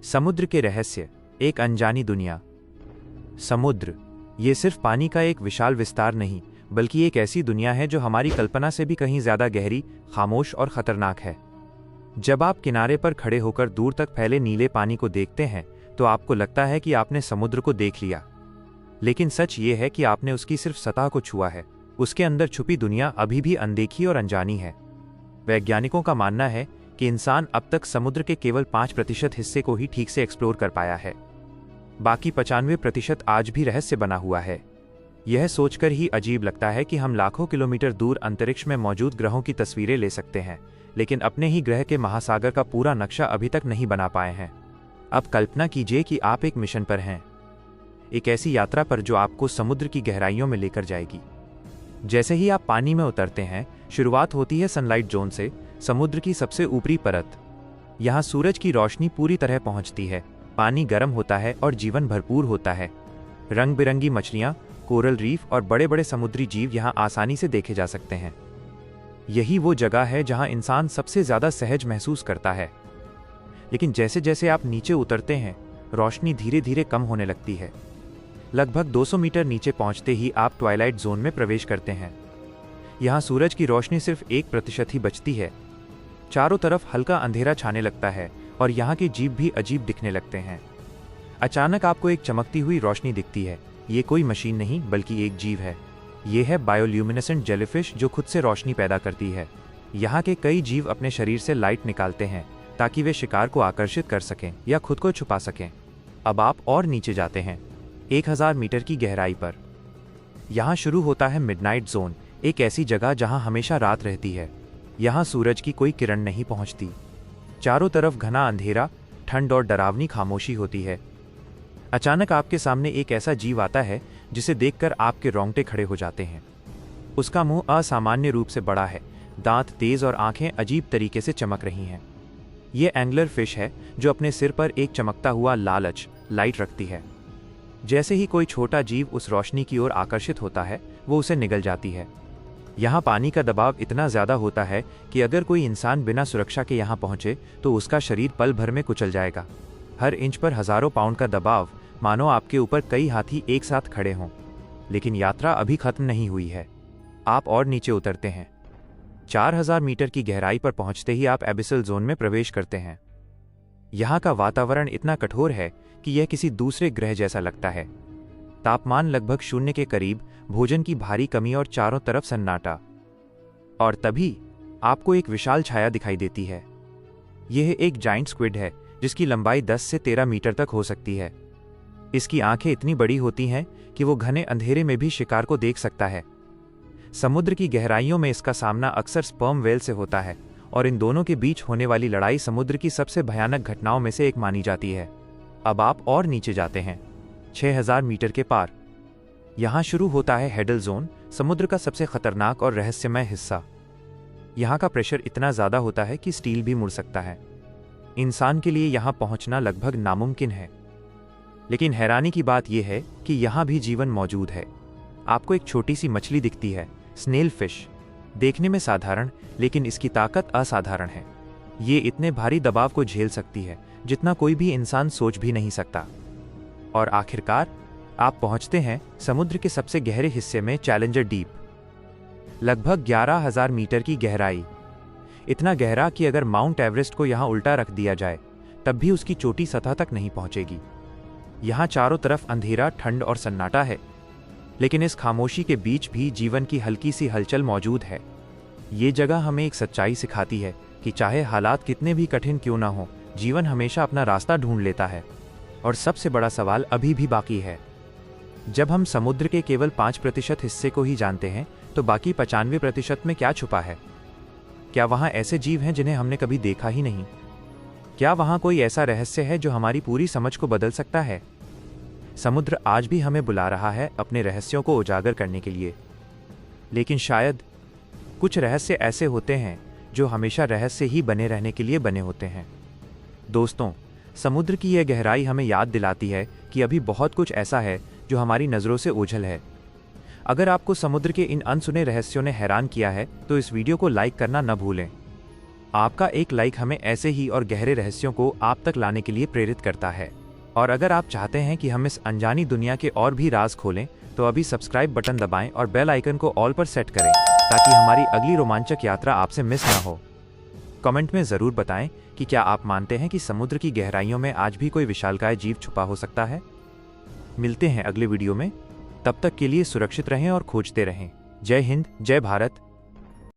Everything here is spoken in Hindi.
समुद्र के रहस्य, एक अनजानी दुनिया। समुद्र ये सिर्फ पानी का एक विशाल विस्तार नहीं, बल्कि एक ऐसी दुनिया है जो हमारी कल्पना से भी कहीं ज्यादा गहरी, खामोश और खतरनाक है। जब आप किनारे पर खड़े होकर दूर तक फैले नीले पानी को देखते हैं तो आपको लगता है कि आपने समुद्र को देख लिया, लेकिन सच ये है कि आपने उसकी सिर्फ सतह को छुआ है। उसके अंदर छुपी दुनिया अभी भी अनदेखी और अनजानी है। वैज्ञानिकों का मानना है कि इंसान अब तक समुद्र के केवल 5% हिस्से को ही ठीक से एक्सप्लोर कर पाया है। बाकी 95% आज भी रहस्य बना हुआ है। यह सोचकर ही अजीब लगता है कि हम लाखों किलोमीटर दूर अंतरिक्ष में मौजूद ग्रहों की तस्वीरें ले सकते हैं, लेकिन अपने ही ग्रह के महासागर का पूरा नक्शा अभी तक नहीं बना पाए हैं। अब कल्पना कीजिए कि आप एक मिशन पर हैं, एक ऐसी यात्रा पर जो आपको समुद्र की गहराइयों में लेकर जाएगी। जैसे ही आप पानी में उतरते हैं, शुरुआत होती है सनलाइट जोन से, समुद्र की सबसे ऊपरी परत। यहाँ सूरज की रोशनी पूरी तरह पहुँचती है, पानी गर्म होता है और जीवन भरपूर होता है। रंग बिरंगी मछलियाँ, कोरल रीफ और बड़े बड़े समुद्री जीव यहाँ आसानी से देखे जा सकते हैं। यही वो जगह है जहाँ इंसान सबसे ज्यादा सहज महसूस करता है। लेकिन जैसे जैसे आप नीचे उतरते हैं, रोशनी धीरे धीरे कम होने लगती है। लगभग 200 मीटर नीचे पहुंचते ही आप ट्वाइलाइट जोन में प्रवेश करते हैं। यहाँ सूरज की रोशनी सिर्फ 1% ही बचती है। चारों तरफ हल्का अंधेरा छाने लगता है और यहाँ के जीव भी अजीब दिखने लगते हैं। अचानक आपको एक चमकती हुई रोशनी दिखती है। ये कोई मशीन नहीं, बल्कि एक जीव है। ये है बायोल्यूमिनेसेंट जेलीफिश, जो खुद से रोशनी पैदा करती है। यहाँ के कई जीव अपने शरीर से लाइट निकालते हैं ताकि वे शिकार को आकर्षित कर सकें या खुद को छुपा सकें। अब आप और नीचे जाते हैं, 1000 मीटर की गहराई पर। यहाँ शुरू होता है मिडनाइट जोन, एक ऐसी जगह जहाँ हमेशा रात रहती है। यहाँ सूरज की कोई किरण नहीं पहुँचती। चारों तरफ घना अंधेरा, ठंड और डरावनी खामोशी होती है। अचानक आपके सामने एक ऐसा जीव आता है जिसे देखकर आपके रोंगटे खड़े हो जाते हैं। उसका मुंह असामान्य रूप से बड़ा है, दांत तेज और आंखें अजीब तरीके से चमक रही हैं। ये एंगलर फिश है जो अपने सिर पर एक चमकता हुआ लालच लाइट रखती है। जैसे ही कोई छोटा जीव उस रोशनी की ओर आकर्षित होता है, वो उसे निगल जाती है। यहाँ पानी का दबाव इतना ज्यादा होता है कि अगर कोई इंसान बिना सुरक्षा के यहाँ पहुंचे तो उसका शरीर पल भर में कुचल जाएगा। हर इंच पर हजारों पाउंड का दबाव, मानो आपके ऊपर कई हाथी एक साथ खड़े हों। लेकिन यात्रा अभी खत्म नहीं हुई है। आप और नीचे उतरते हैं। 4000 मीटर की गहराई पर पहुंचते ही आप एबिसल जोन में प्रवेश करते हैं। यहाँ का वातावरण इतना कठोर है कि यह किसी दूसरे ग्रह जैसा लगता है। तापमान लगभग 0 के करीब, भोजन की भारी कमी और चारों तरफ सन्नाटा। और तभी आपको एक विशाल छाया दिखाई देती है। यह एक जाइंट स्क्विड है जिसकी लंबाई 10 से 13 मीटर तक हो सकती है। इसकी आंखें इतनी बड़ी होती हैं कि वो घने अंधेरे में भी शिकार को देख सकता है। समुद्र की गहराइयों में इसका सामना अक्सर स्पर्म व्हेल से होता है और इन दोनों के बीच होने वाली लड़ाई समुद्र की सबसे भयानक घटनाओं में से एक मानी जाती है। अब आप और नीचे जाते हैं, 6000 मीटर के पार। यहाँ शुरू होता है हेडल जोन, समुद्र का सबसे खतरनाक और रहस्यमय हिस्सा। यहाँ का प्रेशर इतना ज्यादा होता है कि स्टील भी मुड़ सकता है। इंसान के लिए यहाँ पहुंचना लगभग नामुमकिन है। लेकिन हैरानी की बात यह है कि यहाँ भी जीवन मौजूद है। आपको एक छोटी सी मछली दिखती है, स्नेल फिश। देखने में साधारण, लेकिन इसकी ताकत असाधारण है। ये इतने भारी दबाव को झेल सकती है जितना कोई भी इंसान सोच भी नहीं सकता। और आखिरकार आप पहुंचते हैं समुद्र के सबसे गहरे हिस्से में, चैलेंजर डीप। लगभग 11000 मीटर की गहराई, इतना गहरा कि अगर माउंट एवरेस्ट को यहाँ उल्टा रख दिया जाए तब भी उसकी चोटी सतह तक नहीं पहुंचेगी। यहाँ चारों तरफ अंधेरा, ठंड और सन्नाटा है, लेकिन इस खामोशी के बीच भी जीवन की हल्की सी हलचल मौजूद है। ये जगह हमें एक सच्चाई सिखाती है कि चाहे हालात कितने भी कठिन क्यों ना हो, जीवन हमेशा अपना रास्ता ढूंढ लेता है। और सबसे बड़ा सवाल अभी भी बाकी है। जब हम समुद्र के केवल 5% हिस्से को ही जानते हैं, तो बाकी 95% में क्या छुपा है? क्या वहाँ ऐसे जीव हैं जिन्हें हमने कभी देखा ही नहीं? क्या वहाँ कोई ऐसा रहस्य है जो हमारी पूरी समझ को बदल सकता है? समुद्र आज भी हमें बुला रहा है अपने रहस्यों को उजागर करने के लिए। लेकिन शायद कुछ रहस्य ऐसे होते हैं जो हमेशा रहस्य ही बने रहने के लिए बने होते हैं। दोस्तों, समुद्र की यह गहराई हमें याद दिलाती है कि अभी बहुत कुछ ऐसा है जो हमारी नज़रों से ओझल है। अगर आपको समुद्र के इन अनसुने रहस्यों ने हैरान किया है तो इस वीडियो को लाइक करना न भूलें। आपका एक लाइक हमें ऐसे ही और गहरे रहस्यों को आप तक लाने के लिए प्रेरित करता है। और अगर आप चाहते हैं कि हम इस अनजानी दुनिया के और भी राज खोलें, तो अभी सब्सक्राइब बटन दबाएं और बेल आइकन को ऑल पर सेट करें, ताकि हमारी अगली रोमांचक यात्रा आपसे मिस ना हो। कमेंट में ज़रूर बताएं कि क्या आप मानते हैं कि समुद्र की गहराइयों में आज भी कोई विशालकाय जीव छुपा हो सकता है। मिलते हैं अगले वीडियो में, तब तक के लिए सुरक्षित रहें और खोजते रहें। जय हिंद, जय भारत,